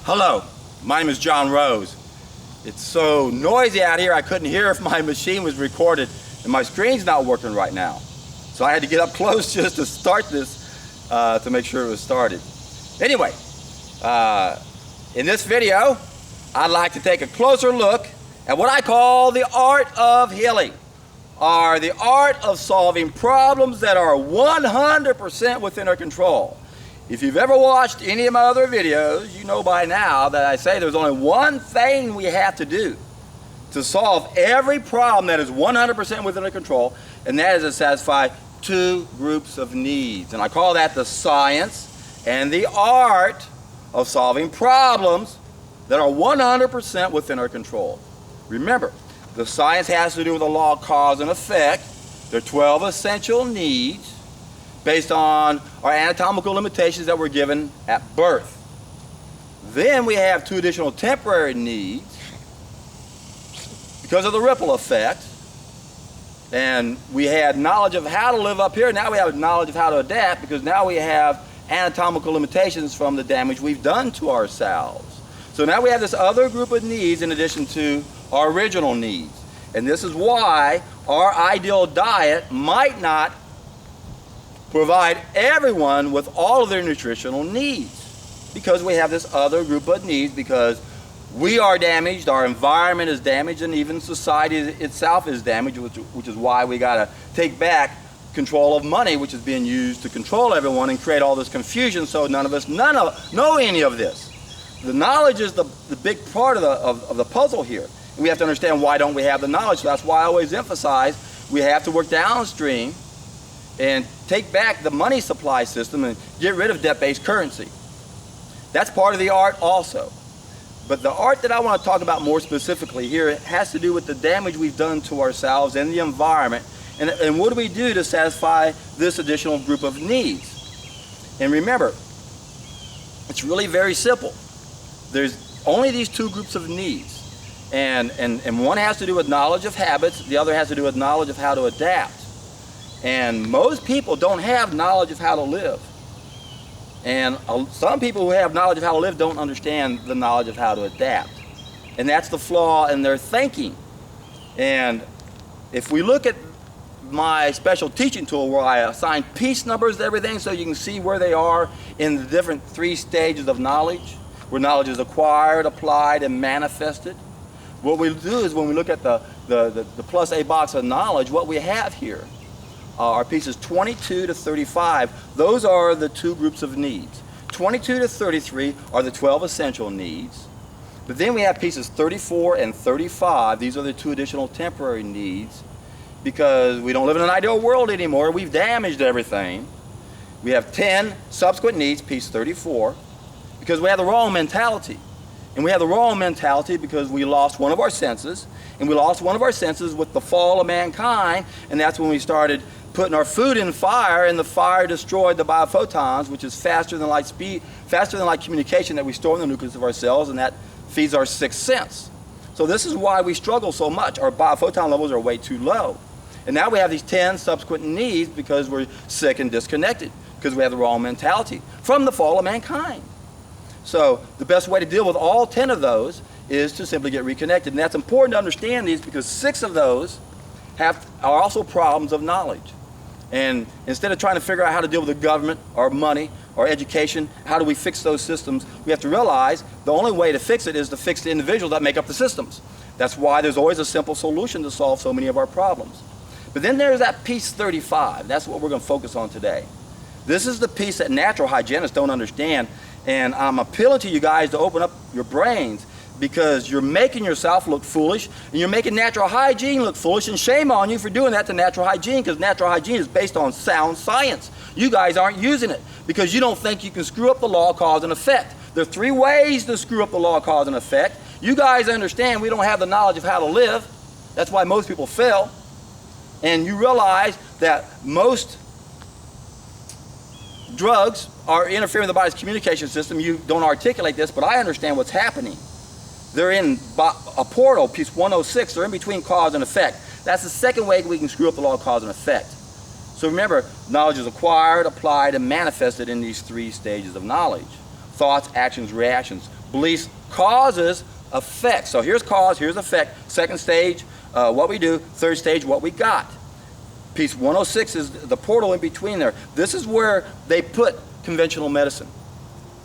Hello, my name is John Rose. It's so noisy out here I couldn't hear if my machine was recorded, and my screen's not working right now. So I had to get up close just to start this to make sure it was started. Anyway, in this video, I'd like to take a closer look at what I call the art of healing, or the art of solving problems that are 100% within our control. If you've ever watched any of my other videos, you know by now that I say there's only one thing we have to do to solve every problem that is 100% within our control, and that is to satisfy two groups of needs. And I call that the science and the art of solving problems that are 100% within our control. Remember, the science has to do with the law of cause and effect. There are 12 essential needs based on our anatomical limitations that were given at birth. Then we have two additional temporary needs because of the ripple effect. And we had knowledge of how to live up here. Now we have knowledge of how to adapt, because now we have anatomical limitations from the damage we've done to ourselves. So now we have this other group of needs in addition to our original needs. And this is why our ideal diet might not provide everyone with all of their nutritional needs, because we have this other group of needs, because we are damaged, our environment is damaged, and even society itself is damaged, which is why we got to take back control of money, which is being used to control everyone and create all this confusion, so none of us know any of this. The knowledge is the big part of the puzzle here. And we have to understand why don't we have the knowledge. So that's why I always emphasize we have to work downstream and take back the money supply system and get rid of debt-based currency. That's part of the art also. But the art that I want to talk about more specifically here has to do with the damage we've done to ourselves and the environment, and what do we do to satisfy this additional group of needs. And remember, it's really very simple. There's only these two groups of needs, and one has to do with knowledge of habits, the other has to do with knowledge of how to adapt. And most people don't have knowledge of how to live. And some people who have knowledge of how to live don't understand the knowledge of how to adapt. And that's the flaw in their thinking. And if we look at my special teaching tool where I assign piece numbers to everything so you can see where they are in the different three stages of knowledge, where knowledge is acquired, applied, and manifested. What we do is when we look at the plus A box of knowledge, what we have here are pieces 22 to 35. Those are the two groups of needs. 22 to 33 are the 12 essential needs. But then we have pieces 34 and 35. These are the two additional temporary needs, because we don't live in an ideal world anymore. We've damaged everything. We have 10 subsequent needs, piece 34, because we have the wrong mentality. And we have the wrong mentality because we lost one of our senses, and we lost one of our senses with the fall of mankind, and that's when we started putting our food in fire, and the fire destroyed the biophotons, which is faster than light speed, faster than light communication that we store in the nucleus of our cells, and that feeds our sixth sense. So this is why we struggle so much. Our biophoton levels are way too low. And now we have these 10 subsequent needs because we're sick and disconnected, because we have the wrong mentality from the fall of mankind. So the best way to deal with all 10 of those is to simply get reconnected. And that's important to understand these, because 6 of those are also problems of knowledge. And instead of trying to figure out how to deal with the government or money or education, how do we fix those systems, we have to realize the only way to fix it is to fix the individuals that make up the systems. That's why there's always a simple solution to solve so many of our problems. But then there's that piece 35. That's what we're going to focus on today. This is the piece that natural hygienists don't understand, and I'm appealing to you guys to open up your brains, because you're making yourself look foolish, and you're making natural hygiene look foolish, and shame on you for doing that to natural hygiene, because natural hygiene is based on sound science. You guys aren't using it because you don't think you can screw up the law of cause and effect. There are 3 ways to screw up the law of cause and effect. You guys understand we don't have the knowledge of how to live. That's why most people fail. And you realize that most drugs are interfering with the body's communication system. You don't articulate this, but I understand what's happening. They're in a portal, piece 106. They're in between cause and effect. That's the second way we can screw up the law of cause and effect. So remember, knowledge is acquired, applied, and manifested in these 3 stages of knowledge. Thoughts, actions, reactions. Beliefs, causes, effects. So here's cause, here's effect. Second stage, what we do. Third stage, what we got. Piece 106 is the portal in between there. This is where they put conventional medicine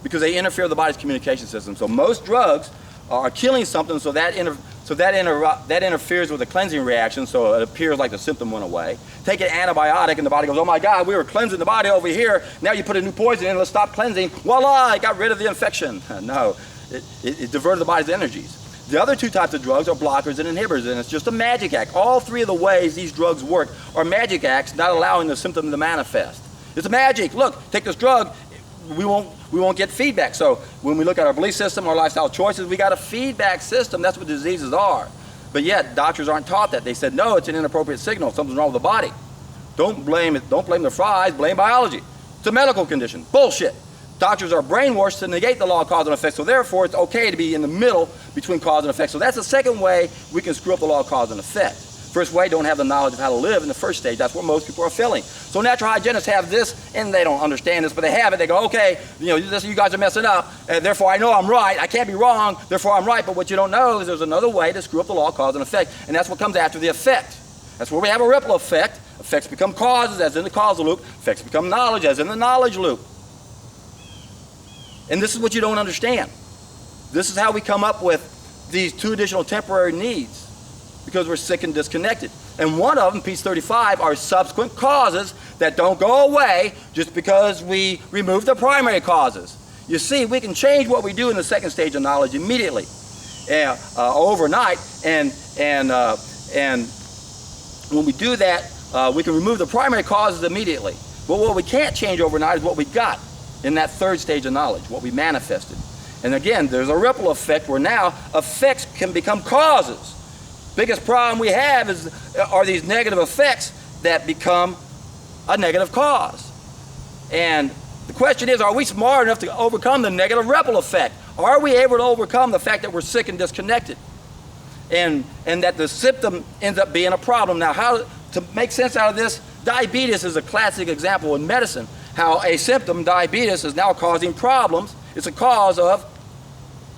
because they interfere with the body's communication system. So most drugs are killing something, so that interferes with the cleansing reaction, so it appears like the symptom went away. Take an antibiotic and the body goes, oh my God, we were cleansing the body over here. Now you put a new poison in, let's stop cleansing. Voila, it got rid of the infection. No, it diverted the body's energies. The other two types of drugs are blockers and inhibitors, and it's just a magic act. All three of the ways these drugs work are magic acts, not allowing the symptom to manifest. It's a magic. Look, take this drug, we won't get feedback. So when we look at our belief system, our lifestyle choices, we got a feedback system. That's what diseases are. But yet, doctors aren't taught that. They said, no, it's an inappropriate signal. Something's wrong with the body. Don't blame it. Don't blame the fries. Blame biology. It's a medical condition. Bullshit. Doctors are brainwashed to negate the law of cause and effect, so therefore it's okay to be in the middle between cause and effect. So that's the second way we can screw up the law of cause and effect. First way, don't have the knowledge of how to live in the first stage. That's where most people are failing. So natural hygienists have this, and they don't understand this, but they have it. They go, okay, you guys are messing up, and therefore I know I'm right. I can't be wrong, therefore I'm right. But what you don't know is there's another way to screw up the law of cause and effect, and that's what comes after the effect. That's where we have a ripple effect. Effects become causes, as in the causal loop. Effects become knowledge, as in the knowledge loop. And this is what you don't understand. This is how we come up with these two additional temporary needs, because we're sick and disconnected. And one of them, piece 35, are subsequent causes that don't go away just because we remove the primary causes. You see, we can change what we do in the second stage of knowledge immediately, overnight, and when we do that, we can remove the primary causes immediately. But what we can't change overnight is what we got in that third stage of knowledge, what we manifested. And again, there's a ripple effect where now effects can become causes. Biggest problem we have are these negative effects that become a negative cause. And the question is, are we smart enough to overcome the negative ripple effect? Are we able to overcome the fact that we're sick and disconnected? And that the symptom ends up being a problem. Now, how to make sense out of this, diabetes is a classic example in medicine. How a symptom, diabetes, is now causing problems. It's a cause of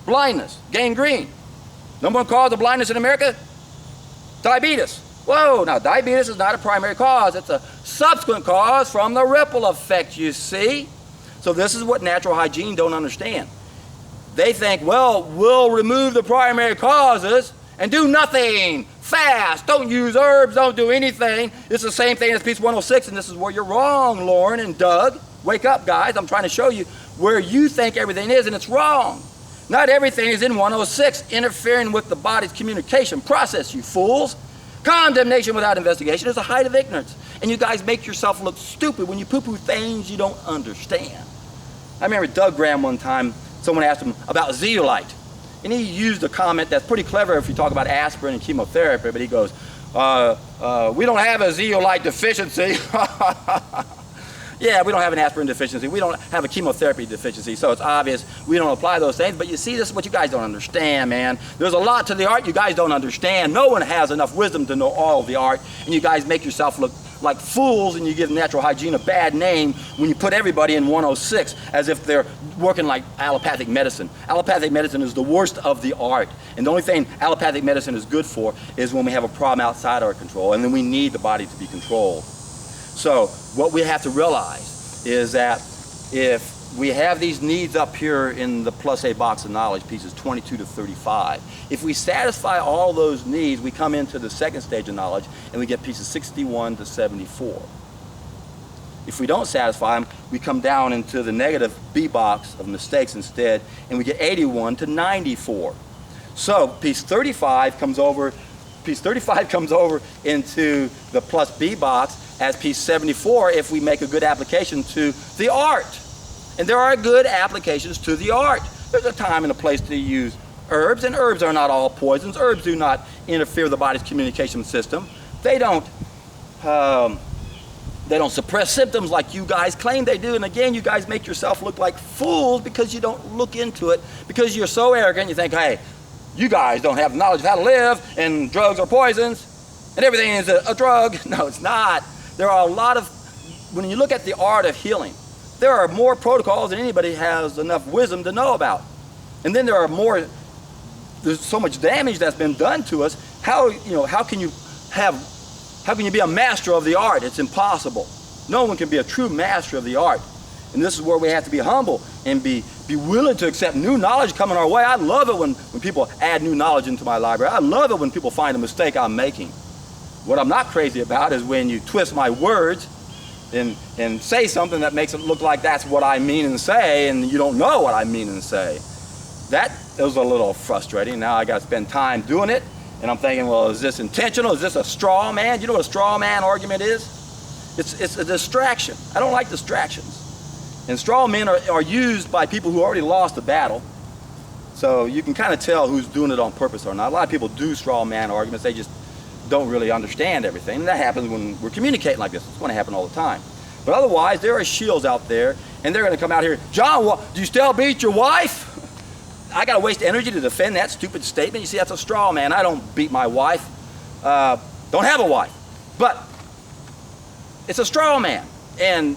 blindness, gangrene. Number one cause of blindness in America? Diabetes. Whoa, now diabetes is not a primary cause. It's a subsequent cause from the ripple effect, you see? So this is what natural hygiene don't understand. They think, well, we'll remove the primary causes and do nothing. Fast. Don't use herbs. Don't do anything. It's the same thing as piece 106, and this is where you're wrong, Lauren and Doug. Wake up, guys. I'm trying to show you where you think everything is, and it's wrong. Not everything is in 106, interfering with the body's communication process, you fools. Condemnation without investigation is a height of ignorance. And you guys make yourself look stupid when you poo-poo things you don't understand. I remember Doug Graham one time, someone asked him about zeolite. And he used a comment that's pretty clever if you talk about aspirin and chemotherapy, but he goes, we don't have a zeolite deficiency. Yeah, we don't have an aspirin deficiency. We don't have a chemotherapy deficiency, so it's obvious we don't apply those things. But you see, this is what you guys don't understand, man. There's a lot to the art you guys don't understand. No one has enough wisdom to know all of the art, and you guys make yourself look like fools, and you give natural hygiene a bad name when you put everybody in 106 as if they're working like allopathic medicine. Allopathic medicine is the worst of the art, and the only thing allopathic medicine is good for is when we have a problem outside our control, and then we need the body to be controlled. So what we have to realize is that if we have these needs up here in the plus A box of knowledge, pieces 22 to 35, if we satisfy all those needs, we come into the second stage of knowledge and we get pieces 61 to 74. If we don't satisfy them, we come down into the negative B box of mistakes instead, and we get 81 to 94. So piece 35 comes over into the plus B box as piece 74 if we make a good application to the art. And there are good applications to the art. There's a time and a place to use herbs, and herbs are not all poisons. Herbs do not interfere with the body's communication system. They don't suppress symptoms like you guys claim they do. And again, you guys make yourself look like fools because you don't look into it, because you're so arrogant. You think, hey, you guys don't have the knowledge of how to live, and drugs are poisons, and everything is a drug. No, it's not. There are a lot of, when you look at the art of healing, there are more protocols than anybody has enough wisdom to know about. And then there's so much damage that's been done to us. How can you be a master of the art? It's impossible. No one can be a true master of the art. And this is where we have to be humble and be willing to accept new knowledge coming our way. I love it when people add new knowledge into my library. I love it when people find a mistake I'm making. What I'm not crazy about is when you twist my words and say something that makes it look like that's what I mean and say, and you don't know what I mean and say. That was a little frustrating. Now I got to spend time doing it, and I'm thinking, well, is this intentional? Is this a straw man? You know what a straw man argument is? It's a distraction. I don't like distractions. And straw men are used by people who already lost the battle. So you can kind of tell who's doing it on purpose or not. A lot of people do straw man arguments. They just don't really understand everything. And that happens when we're communicating like this. It's going to happen all the time. But otherwise, there are shields out there, and they're going to come out here, John, do you still beat your wife? I got to waste energy to defend that stupid statement. You see, that's a straw man. I don't beat my wife. Don't have a wife. But it's a straw man. And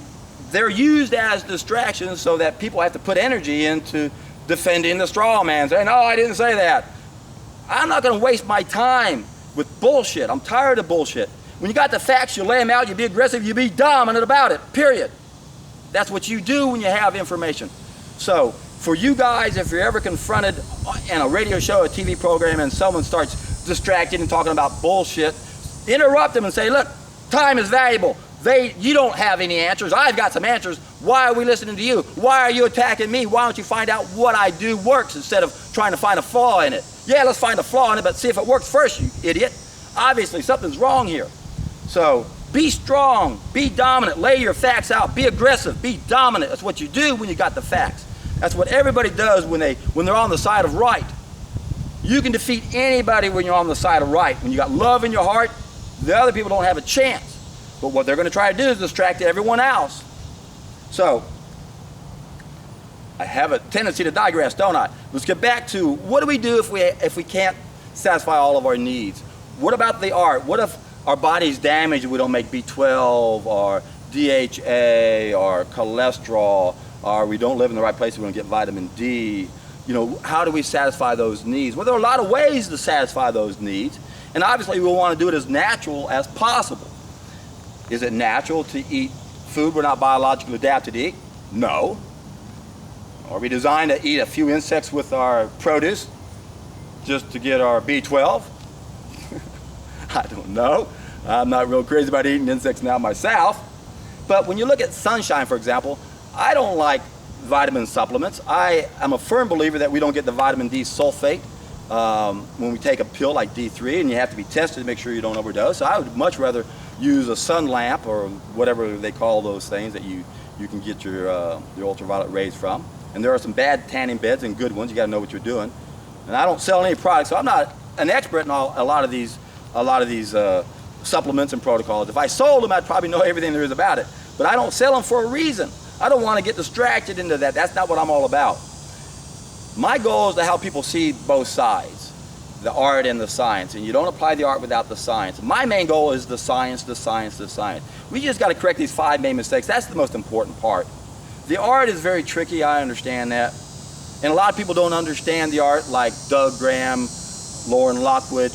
they're used as distractions so that people have to put energy into defending the straw man. Saying, no, I didn't say that. I'm not going to waste my time with bullshit. I'm tired of bullshit. When you got the facts, you lay them out, you be aggressive, you be dominant about it, period. That's what you do when you have information. So, for you guys, if you're ever confronted in a radio show, a TV program, and someone starts distracting and talking about bullshit, interrupt them and say, look, time is valuable. You don't have any answers. I've got some answers. Why are we listening to you? Why are you attacking me? Why don't you find out what I do works instead of trying to find a flaw in it? Yeah, let's find a flaw in it, but see if it works first, you idiot. Obviously, something's wrong here. So be strong, be dominant, lay your facts out, be aggressive, be dominant. That's what you do when you got the facts. That's what everybody does when they're on the side of right. You can defeat anybody when you're on the side of right. When you got love in your heart, the other people don't have a chance. But what they're going to try to do is distract everyone else. So, I have a tendency to digress, don't I? Let's get back to what do we do if we can't satisfy all of our needs? What about the art? What if our body's damaged and we don't make B12 or DHA or cholesterol, or we don't live in the right place, we don't get vitamin D? How do we satisfy those needs? Well, there are a lot of ways to satisfy those needs, and obviously we'll want to do it as natural as possible. Is it natural to eat food we're not biologically adapted to eat? No. Are we designed to eat a few insects with our produce just to get our B12? I don't know. I'm not real crazy about eating insects now myself. But when you look at sunshine, for example, I don't like vitamin supplements. I am a firm believer that we don't get the vitamin D sulfate when we take a pill like D3, and you have to be tested to make sure you don't overdose. So I would much rather use a sun lamp or whatever they call those things that you can get your ultraviolet rays from. And there are some bad tanning beds and good ones. You got to know what you're doing. And I don't sell any products, so I'm not an expert in a lot of these supplements and protocols. If I sold them, I'd probably know everything there is about it. But I don't sell them for a reason. I don't want to get distracted into that. That's not what I'm all about. My goal is to help people see both sides, the art and the science. And you don't apply the art without the science. My main goal is the science, the science, the science. We just got to correct these 5 main mistakes. That's the most important part. The art is very tricky, I understand that. And a lot of people don't understand the art, like Doug Graham, Lauren Lockwood.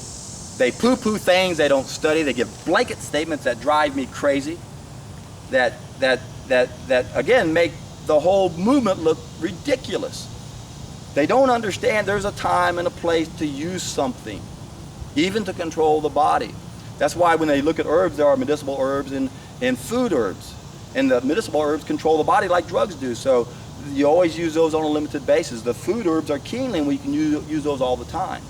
They poo-poo things they don't study. They give blanket statements that drive me crazy, that again make the whole movement look ridiculous. They don't understand there's a time and a place to use something, even to control the body. That's why when they look at herbs, there are medicinal herbs and food herbs. And the medicinal herbs control the body like drugs do. So you always use those on a limited basis. The food herbs are keenly, and we can use those all the time.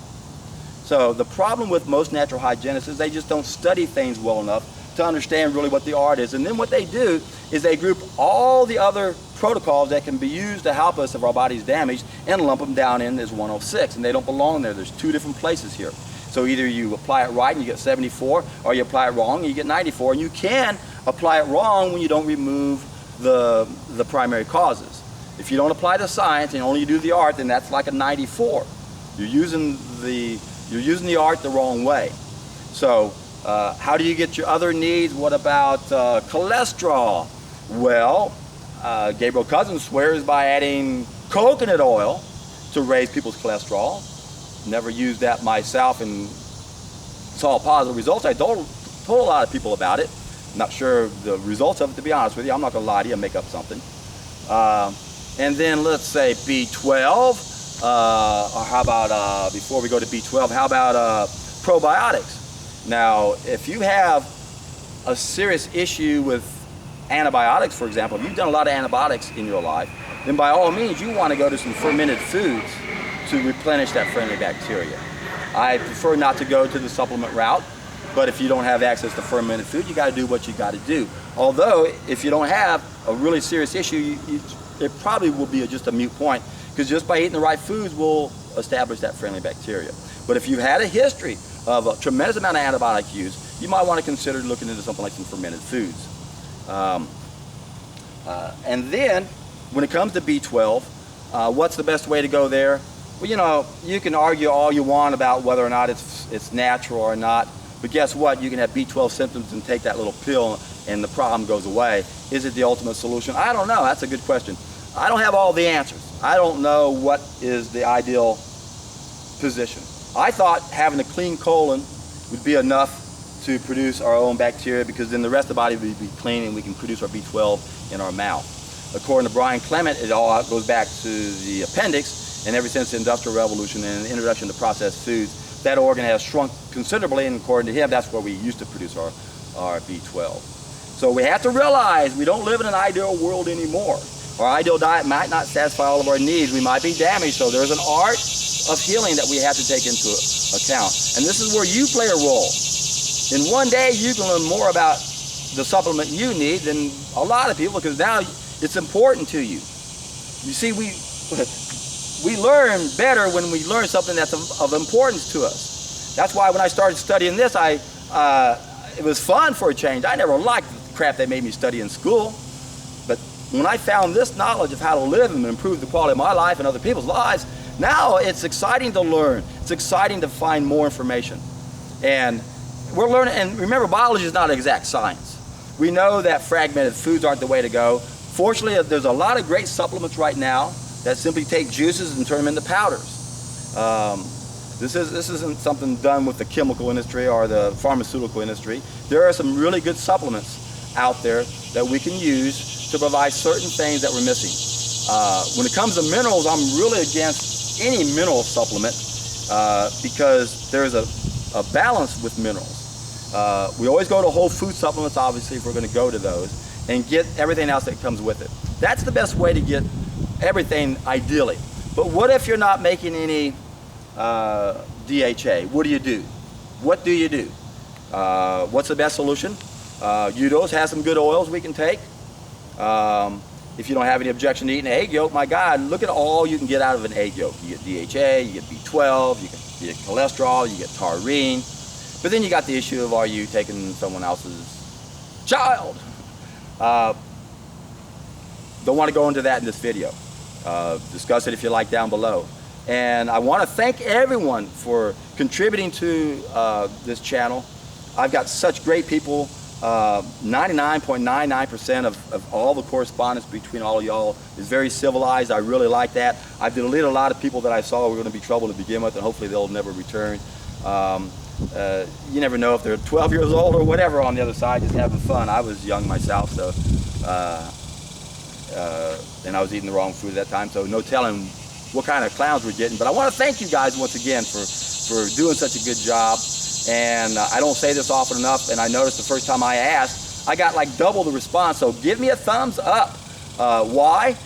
So the problem with most natural hygienists is they just don't study things well enough to understand really what the art is. And then what they do is they group all the other protocols that can be used to help us if our body's damaged and lump them down in as 106, and they don't belong there. There's 2 different places here. So either you apply it right and you get 74, or you apply it wrong and you get 94. And you can apply it wrong when you don't remove the primary causes. If you don't apply the science and only do the art, then that's like a 94. You're using the art the wrong way. So how do you get your other needs? What about cholesterol? Well, Gabriel Cousens swears by adding coconut oil to raise people's cholesterol. Never used that myself and saw positive results. I told a lot of people about it. Not sure the results of it, to be honest with you. I'm not going to lie to you and make up something. And then let's say B12, or how about, before we go to B12, how about probiotics? Now, if you have a serious issue with antibiotics, for example, if you've done a lot of antibiotics in your life, then by all means you want to go to some fermented foods to replenish that friendly bacteria. I prefer not to go to the supplement route, but if you don't have access to fermented food, you got to do what you got to do. Although, if you don't have a really serious issue, it probably will be just a moot point, because just by eating the right foods will establish that friendly bacteria. But if you've had a history of a tremendous amount of antibiotic use, you might want to consider looking into something like some fermented foods. And then, when it comes to B12, what's the best way to go there? Well, you know, you can argue all you want about whether or not it's natural or not, but guess what? You can have B12 symptoms and take that little pill and the problem goes away. Is it the ultimate solution? I don't know. That's a good question. I don't have all the answers. I don't know what is the ideal position. I thought having a clean colon would be enough to produce our own bacteria, because then the rest of the body would be clean and we can produce our B12 in our mouth. According to Brian Clement, it all goes back to the appendix, and ever since the Industrial Revolution and the introduction to processed foods, that organ has shrunk considerably, and according to him, that's where we used to produce our B12. So we have to realize we don't live in an ideal world anymore. Our ideal diet might not satisfy all of our needs. We might be damaged, so there's an art of healing that we have to take into account. And this is where you play a role. In one day, you can learn more about the supplement you need than a lot of people, because now it's important to you. You see, we learn better when we learn something that's of importance to us. That's why when I started studying this, it was fun for a change. I never liked the crap they made me study in school. But when I found this knowledge of how to live and improve the quality of my life and other people's lives, now it's exciting to learn. It's exciting to find more information. And we're learning, and remember, biology is not exact science. We know that fragmented foods aren't the way to go. Fortunately, there's a lot of great supplements right now that simply take juices and turn them into powders. This isn't something done with the chemical industry or the pharmaceutical industry. There are some really good supplements out there that we can use to provide certain things that we're missing. When it comes to minerals, I'm really against any mineral supplement because there's a balance with minerals. We always go to whole food supplements, obviously, if we're going to go to those, and get everything else that comes with it. That's the best way to get everything, ideally. But what if you're not making any DHA? What do you do? What do you do? What's the best solution? Udos has some good oils we can take. If you don't have any objection to eating an egg yolk, my God, look at all you can get out of an egg yolk. You get DHA, you get B12, you get cholesterol, you get taurine. But then you got the issue of, are you taking someone else's child? Don't want to go into that in this video. Discuss it if you like down below. And I want to thank everyone for contributing to this channel. I've got such great people. 99.99% of all the correspondence between all of y'all is very civilized. I really like that. I've deleted a lot of people that I saw were going to be trouble to begin with, and hopefully they'll never return. You never know if they're 12 years old or whatever on the other side, just having fun. I was young myself, so and I was eating the wrong food at that time, so no telling what kind of clowns we're getting. But I want to thank you guys once again for doing such a good job. And I don't say this often enough, and I noticed the first time I asked, I got like double the response, so give me a thumbs up. Why?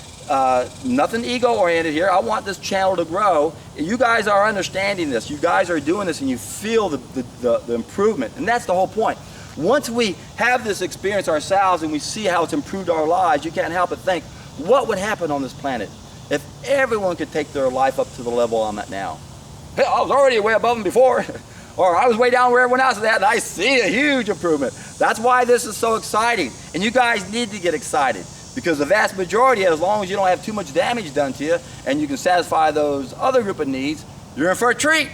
Nothing ego-oriented here. I want this channel to grow. You guys are understanding this. You guys are doing this, and you feel the improvement, and that's the whole point. Once we have this experience ourselves and we see how it's improved our lives, you can't help but think, what would happen on this planet if everyone could take their life up to the level I'm at now? Hey, I was already way above them before. Or I was way down where everyone else is at, and I see a huge improvement. That's why this is so exciting. And you guys need to get excited, because the vast majority, as long as you don't have too much damage done to you and you can satisfy those other group of needs, you're in for a treat.